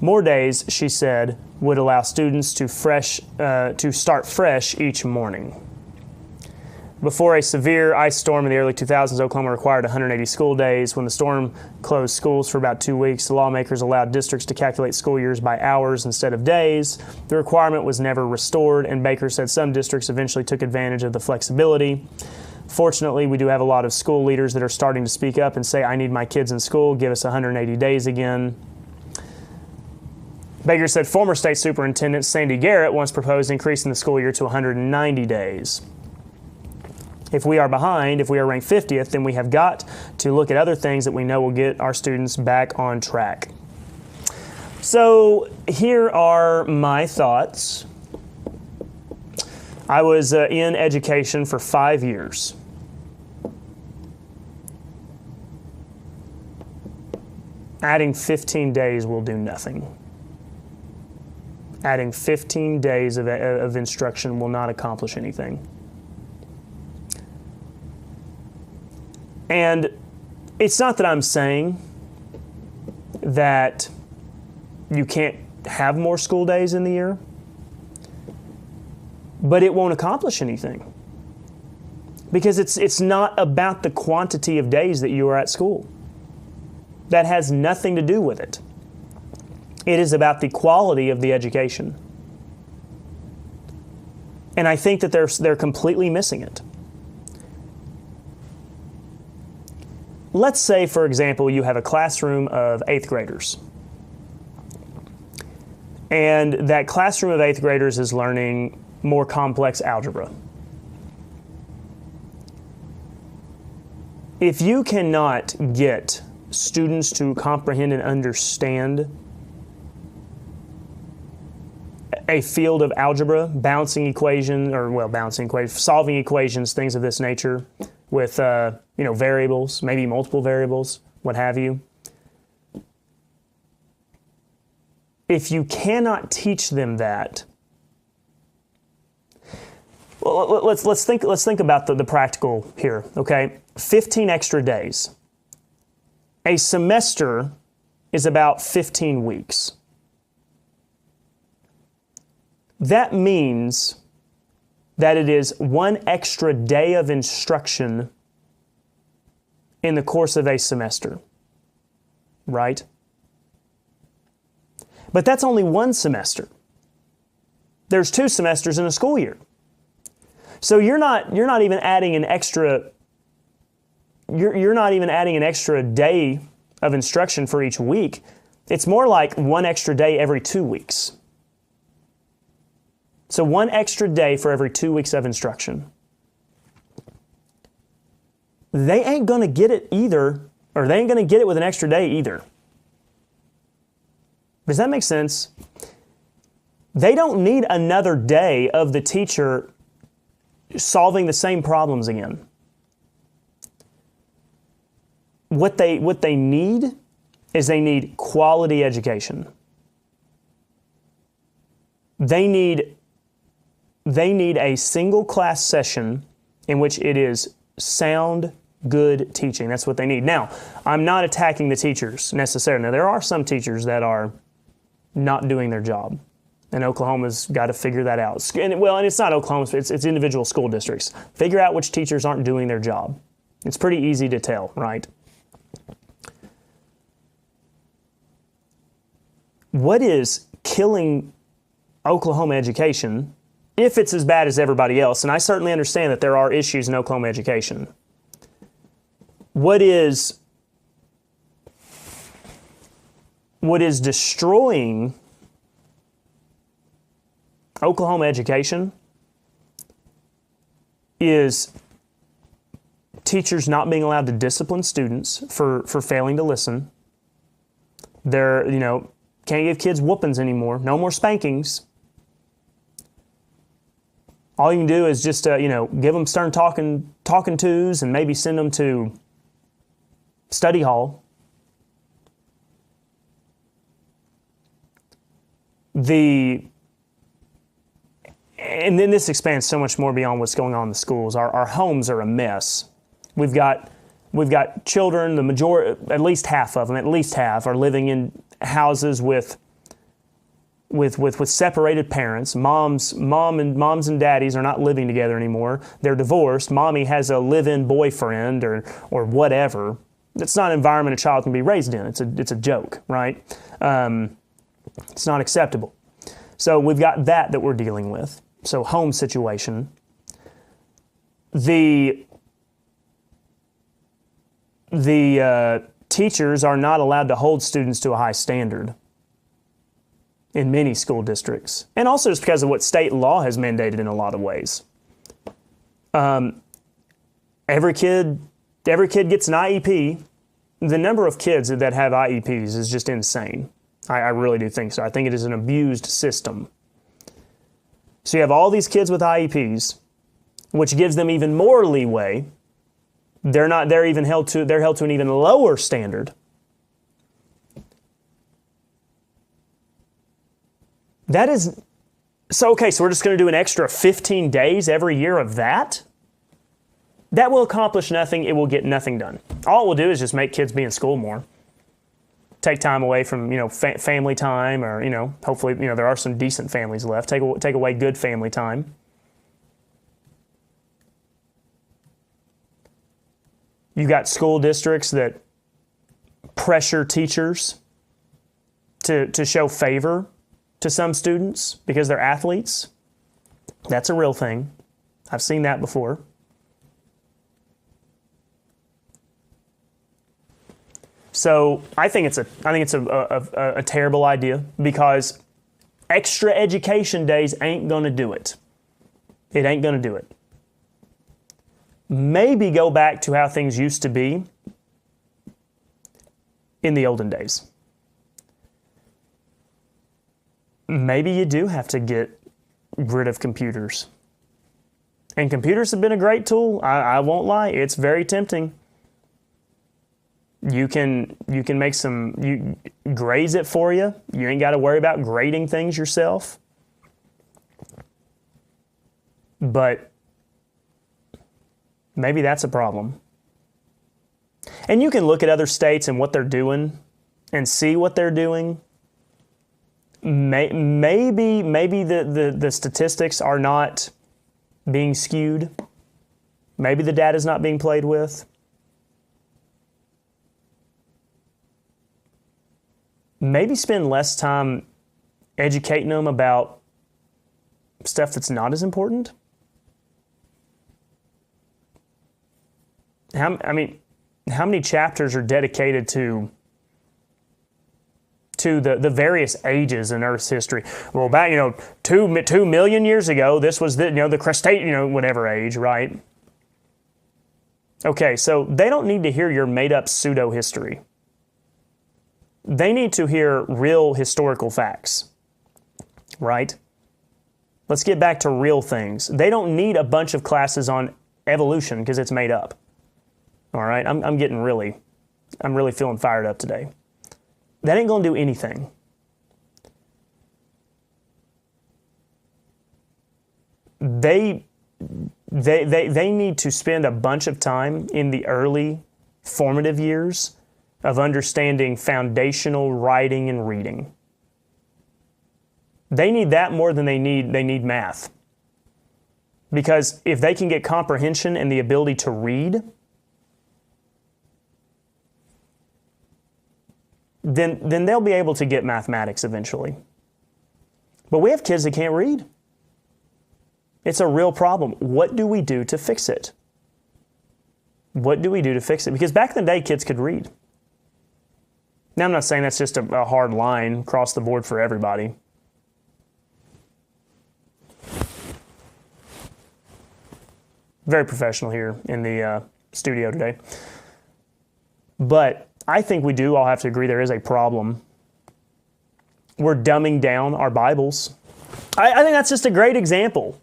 More days, she said, would allow students to start fresh each morning. Before a severe ice storm in the early 2000s, Oklahoma required 180 school days. When the storm closed schools for about 2 weeks, the lawmakers allowed districts to calculate school years by hours instead of days. The requirement was never restored, and Baker said some districts eventually took advantage of the flexibility. Fortunately, we do have a lot of school leaders that are starting to speak up and say, I need my kids in school, give us 180 days again. Baker said former state superintendent Sandy Garrett once proposed increasing the school year to 190 days. If we are behind, if we are ranked 50th, then we have got to look at other things that we know will get our students back on track. So here are my thoughts. I was in education for 5 years. Adding 15 days will do nothing. Adding 15 days of instruction will not accomplish anything. And it's not that I'm saying that you can't have more school days in the year, but it won't accomplish anything. Because it's not about the quantity of days that you are at school. That has nothing to do with it. It is about the quality of the education. And I think that they're completely missing it. Let's say, for example, you have a classroom of 8th graders. And that classroom of 8th graders is learning more complex algebra. If you cannot get students to comprehend and understand a field of algebra, solving equations, things of this nature, with variables, maybe multiple variables, what have you. If you cannot teach them that, well, let's think about the practical here. Okay, 15 extra days. A semester is about 15 weeks. That means that it is one extra day of instruction in the course of a semester, right? But that's only one semester. There's 2 semesters in a school year. So you're not even adding an extra day of instruction for each week. It's more like one extra day every 2 weeks. So one extra day for every 2 weeks of instruction. They ain't going to get it either, or they ain't going to get it with an extra day either. Does that make sense? They don't need another day of the teacher solving the same problems again. What they need is they need quality education. They need a single class session in which it is sound, good teaching. That's what they need. Now, I'm not attacking the teachers necessarily. Now, there are some teachers that are not doing their job, and Oklahoma's got to figure that out. And it's not Oklahoma, it's individual school districts. Figure out which teachers aren't doing their job. It's pretty easy to tell, right? What is killing Oklahoma education, if it's as bad as everybody else, and I certainly understand that there are issues in Oklahoma education, what is destroying Oklahoma education is teachers not being allowed to discipline students for failing to listen. Can't give kids whoopings anymore. No more spankings. All you can do is just, give them stern talking tos and maybe send them to study hall. And then this expands so much more beyond what's going on in the schools. Our homes are a mess. We've got children, at least half of them, are living in houses with with separated parents. Moms and daddies are not living together anymore. They're divorced. Mommy has a live-in boyfriend or whatever. It's not an environment a child can be raised in. It's a joke, right? It's not acceptable. So we've got that we're dealing with. So home situation. The teachers are not allowed to hold students to a high standard in many school districts, and also just because of what state law has mandated in a lot of ways. Every kid gets an IEP. The number of kids that have IEPs is just insane. I really do think so. I think it is an abused system. So you have all these kids with IEPs, which gives them even more leeway. They're held to an even lower standard. That is, so we're just going to do an extra 15 days every year of that? That will accomplish nothing. It will get nothing done. All it will do is just make kids be in school more. Take time away from, family time, or, hopefully, there are some decent families left. Take away good family time. You've got school districts that pressure teachers to show favor to some students because they're athletes. That's a real thing. I've seen that before. So I think it's a terrible idea, because extra education days ain't going to do it. It ain't going to do it. Maybe go back to how things used to be in the olden days. Maybe you do have to get rid of computers. And computers have been a great tool. I won't lie. It's very tempting. You can make grades it for you. You ain't got to worry about grading things yourself. But maybe that's a problem. And you can look at other states and what they're doing and see what they're doing. Maybe the statistics are not being skewed. Maybe the data is not being played with. Maybe spend less time educating them about stuff that's not as important. How many chapters are dedicated to the various ages in Earth's history? Well, back 2 million years ago, this was the Cretaceous, whatever age, right? Okay, so they don't need to hear your made-up pseudo-history. They need to hear real historical facts, right? Let's get back to real things. They don't need a bunch of classes on evolution because it's made up. All right, I'm really feeling fired up today. That ain't going to do anything. They need to spend a bunch of time in the early formative years of understanding foundational writing and reading. They need that more than they need math. Because if they can get comprehension and the ability to read, then they'll be able to get mathematics eventually. But we have kids that can't read. It's a real problem. What do we do to fix it? What do we do to fix it? Because back in the day, kids could read. Now, I'm not saying that's just a hard line across the board for everybody. Very professional here in the studio today. But I think we do all have to agree there is a problem. We're dumbing down our Bibles. I think that's just a great example.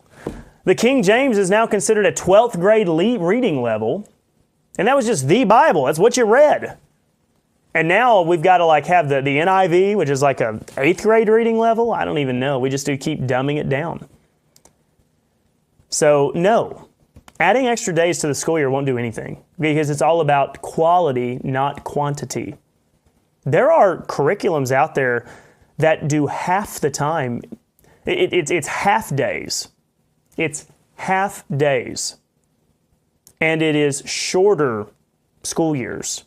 The King James is now considered a 12th grade reading level, and that was just the Bible. That's what you read. And now we've got to have the NIV, which is like a 8th grade reading level. I don't even know. We just do keep dumbing it down. So no, adding extra days to the school year won't do anything, because it's all about quality, not quantity. There are curriculums out there that do half the time. It's half days. It's half days. And it is shorter school years.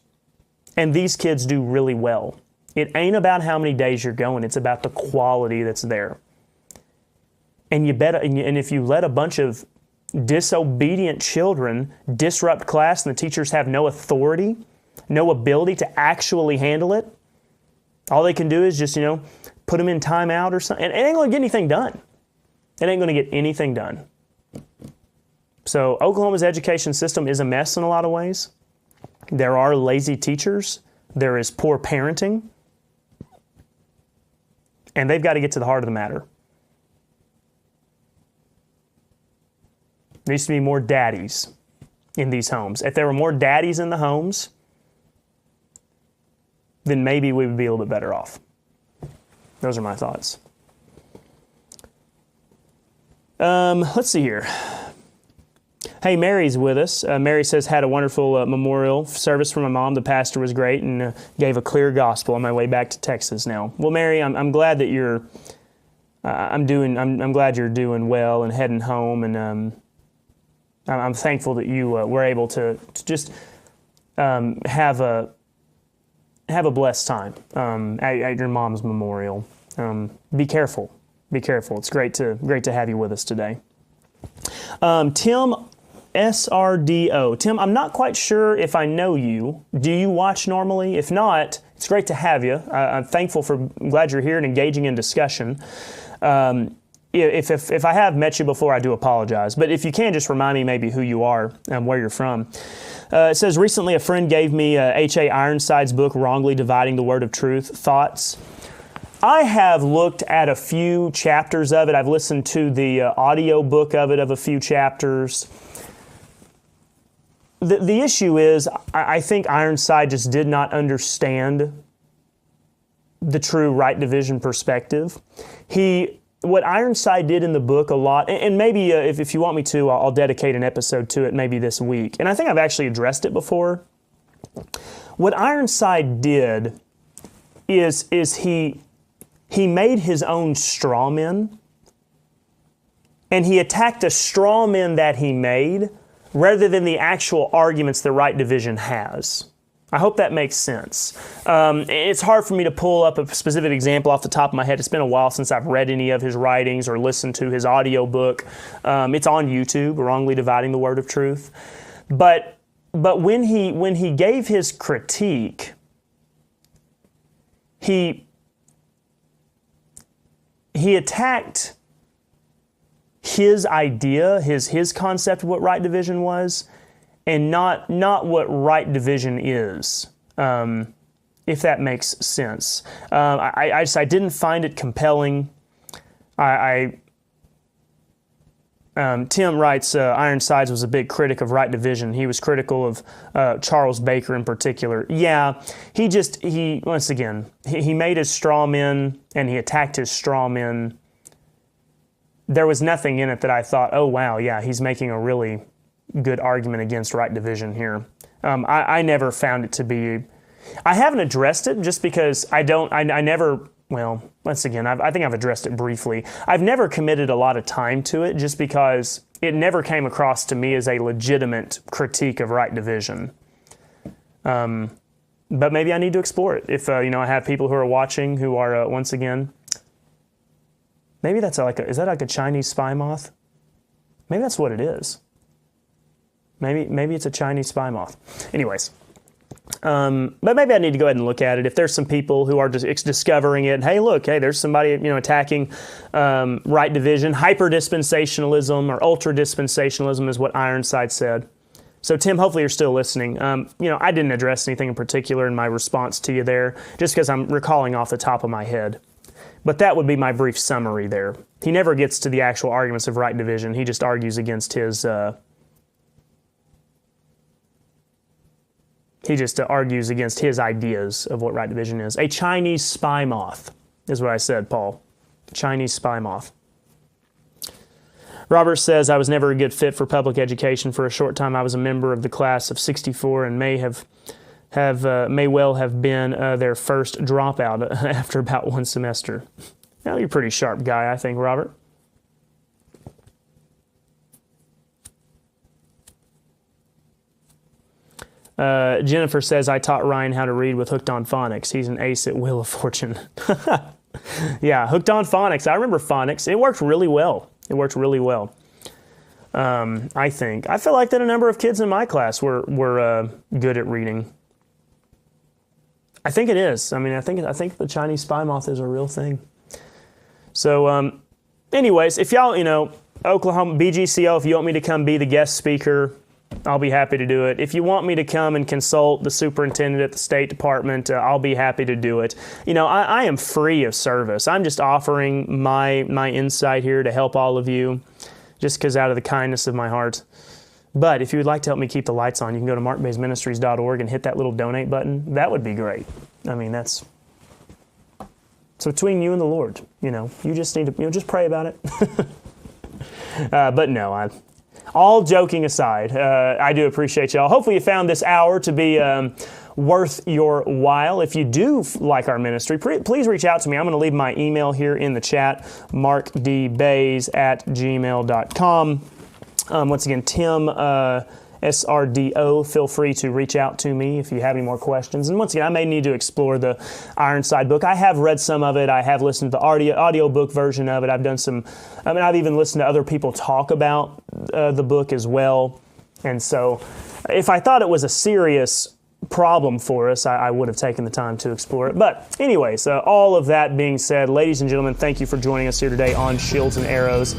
And these kids do really well. It ain't about how many days you're going. It's about the quality that's there. And and if you let a bunch of disobedient children disrupt class and the teachers have no authority, no ability to actually handle it, all they can do is just, put them in timeout or something. And it ain't going to get anything done. It ain't going to get anything done. So Oklahoma's education system is a mess in a lot of ways. There are lazy teachers. There is poor parenting. And they've got to get to the heart of the matter. There used to be more daddies in these homes. If there were more daddies in the homes, then maybe we would be a little bit better off. Those are my thoughts. Let's see here. Hey, Mary's with us. Mary says, had a wonderful memorial service for my mom. The pastor was great and gave a clear gospel on my way back to Texas now. Well, Mary, I'm glad that you're, I'm glad you're doing well and heading home, and I'm thankful that you were able to just have a blessed time at your mom's memorial. Be careful. Be careful. It's great to have you with us today. Tim SRDO. Tim, I'm not quite sure if I know you. Do you watch normally? If not, it's great to have you. I'm glad you're here and engaging in discussion. If I have met you before, I do apologize. But if you can, just remind me maybe who you are and where you're from. It says, recently a friend gave me H.A. Ironside's book, Wrongly Dividing the Word of Truth. Thoughts? I have looked at a few chapters of it. I've listened to the audio book of it of a few chapters. The issue is, I think Ironside just did not understand the true right division perspective. What Ironside did in the book a lot, and maybe if you want me to, I'll dedicate an episode to it maybe this week. And I think I've actually addressed it before. What Ironside did is he made his own straw men, and he attacked a straw man that he made rather than the actual arguments the right division has. I hope that makes sense. It's hard for me to pull up a specific example off the top of my head. It's been a while since I've read any of his writings or listened to his audio book. It's on YouTube, Wrongly Dividing the Word of Truth. But when he gave his critique, he attacked his idea, his concept of what right division was, and not what right division is, if that makes sense. I didn't find it compelling. Tim writes, Ironsides was a big critic of right division. He was critical of Charles Baker in particular. Yeah, he once again, he made his straw men and he attacked his straw men. There was nothing in it that I thought, oh wow, yeah, he's making a really good argument against right division here. I never found it to be, I haven't addressed it just because I never, well, once again, I think I've addressed it briefly. I've never committed a lot of time to it just because it never came across to me as a legitimate critique of right division. But maybe I need to explore it. If, I have people who are watching who are, once again, maybe that's is that like a Chinese spy moth? Maybe that's what it is. Maybe it's a Chinese spy moth. Anyways. But maybe I need to go ahead and look at it. If there's some people who are just discovering it, hey, look, there's somebody attacking right division, hyper-dispensationalism or ultra-dispensationalism is what Ironside said. So, Tim, hopefully you're still listening. I didn't address anything in particular in my response to you there, just because I'm recalling off the top of my head. But that would be my brief summary there. He never gets to the actual arguments of right division. He just argues against his... He just argues against his ideas of what right division is. A Chinese spy moth is what I said, Paul. Chinese spy moth. Robert says, I was never a good fit for public education. For a short time, I was a member of the class of '64 and may have may well have been their first dropout after about one semester. Now, you're a pretty sharp guy, I think, Robert. Jennifer says, I taught Ryan how to read with Hooked on Phonics. He's an ace at Wheel of Fortune. Yeah, Hooked on Phonics. I remember Phonics. It worked really well. It worked really well. I think. I feel like that a number of kids in my class were good at reading. I think it is. I mean, I think the Chinese spy moth is a real thing. So, anyways, if y'all, Oklahoma, BGCO, if you want me to come be the guest speaker, I'll be happy to do it. If you want me to come and consult the superintendent at the State Department, I'll be happy to do it. I am free of service. I'm just offering my insight here to help all of you, just because out of the kindness of my heart. But if you would like to help me keep the lights on, you can go to markbazeministries.org and hit that little donate button. That would be great. I mean, it's between you and the Lord. You just need to just pray about it. But no, all joking aside, I do appreciate y'all. Hopefully you found this hour to be worth your while. If you do like our ministry, please reach out to me. I'm going to leave my email here in the chat, markdbaze@gmail.com. Once again, Tim, SRDO, feel free to reach out to me if you have any more questions. And once again, I may need to explore the Ironside book. I have read some of it. I have listened to the audio book version of it. I've done I've even listened to other people talk about the book as well. And so if I thought it was a serious problem for us, I would have taken the time to explore it. But anyways, all of that being said, ladies and gentlemen, thank you for joining us here today on Shields and Arrows.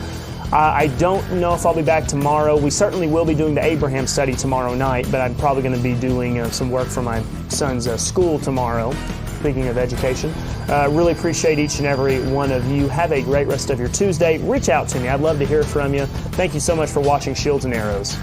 I don't know if I'll be back tomorrow. We certainly will be doing the Abraham study tomorrow night, but I'm probably going to be doing some work for my son's school tomorrow, speaking of education. Really appreciate each and every one of you. Have a great rest of your Tuesday. Reach out to me. I'd love to hear from you. Thank you so much for watching Shields and Arrows.